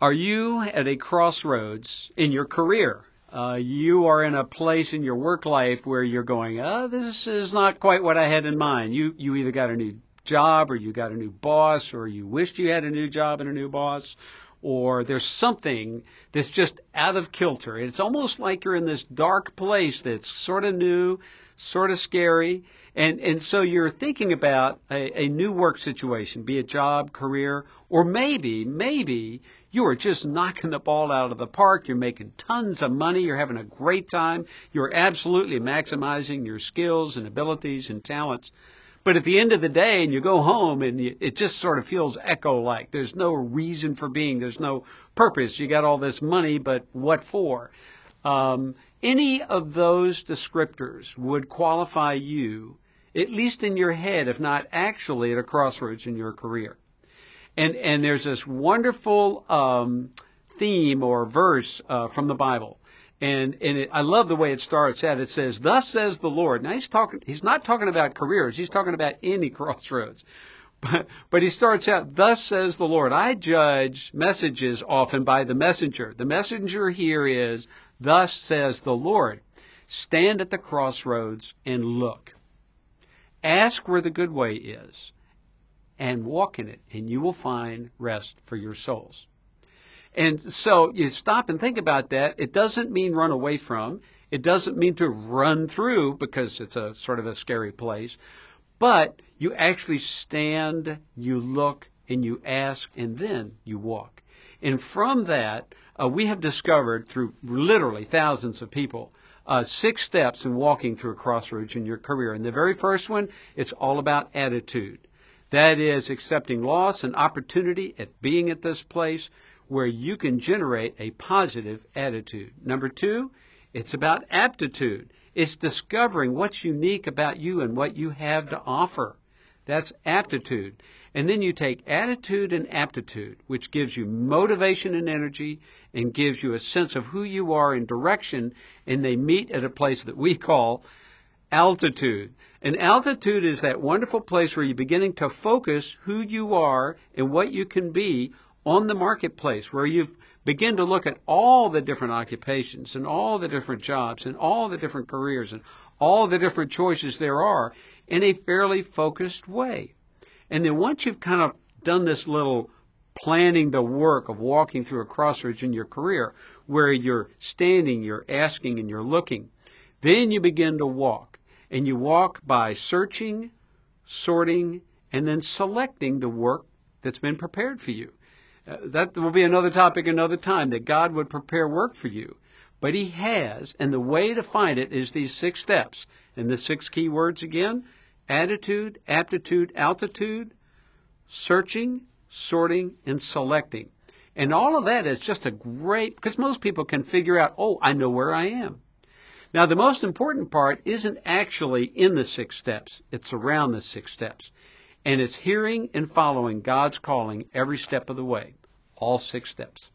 Are you at a crossroads in your career? You are in a place in your work life where you're going, this is not quite what I had in mind. You either got a new job or you got a new boss or you wished you had a new job and a new boss, or there's something that's just out of kilter. It's almost like you're in this dark place that's sort of new, sort of scary. And so you're thinking about a new work situation, be it job, career, or maybe you are just knocking the ball out of the park. You're making tons of money. You're having a great time. You're absolutely maximizing your skills and abilities and talents. But at the end of the day, and you go home, and it just sort of feels echo-like. There's no reason for being. There's no purpose. You got all this money, but what for? Any of those descriptors would qualify you, at least in your head, if not actually at a crossroads in your career. And there's this wonderful theme or verse from the Bible. I love the way it starts out. It says, "Thus says the Lord." Now he's not talking about careers. He's talking about any crossroads. But he starts out, "Thus says the Lord." I judge messages often by the messenger. The messenger here is, "Thus says the Lord." Stand at the crossroads and look. Ask where the good way is and walk in it, and you will find rest for your souls. And so you stop and think about that. It doesn't mean run away from. It doesn't mean to run through because it's a sort of a scary place. But you actually stand, you look, and you ask, and then you walk. And from that, we have discovered through literally thousands of people 6 steps in walking through a crossroads in your career. And the very first one, it's all about attitude. That is accepting loss and opportunity at being at this place where you can generate a positive attitude. Number 2, it's about aptitude. It's discovering what's unique about you and what you have to offer. That's aptitude. And then you take attitude and aptitude, which gives you motivation and energy and gives you a sense of who you are and direction, and they meet at a place that we call altitude. And altitude is that wonderful place where you're beginning to focus who you are and what you can be on the marketplace, where you begin to look at all the different occupations and all the different jobs and all the different careers and all the different choices there are in a fairly focused way. And then once you've kind of done this little planning the work of walking through a crossroads in your career, where you're standing, you're asking, and you're looking, then you begin to walk. And you walk by searching, sorting, and then selecting the work that's been prepared for you. That will be another topic another time, that God would prepare work for you. But He has, and the way to find it is these 6 steps. And the 6 key words again: attitude, aptitude, altitude, searching, sorting, and selecting. And all of that is just a great, because most people can figure out, I know where I am. Now, the most important part isn't actually in the 6 steps. It's around the 6 steps. And it's hearing and following God's calling every step of the way. All 6 steps.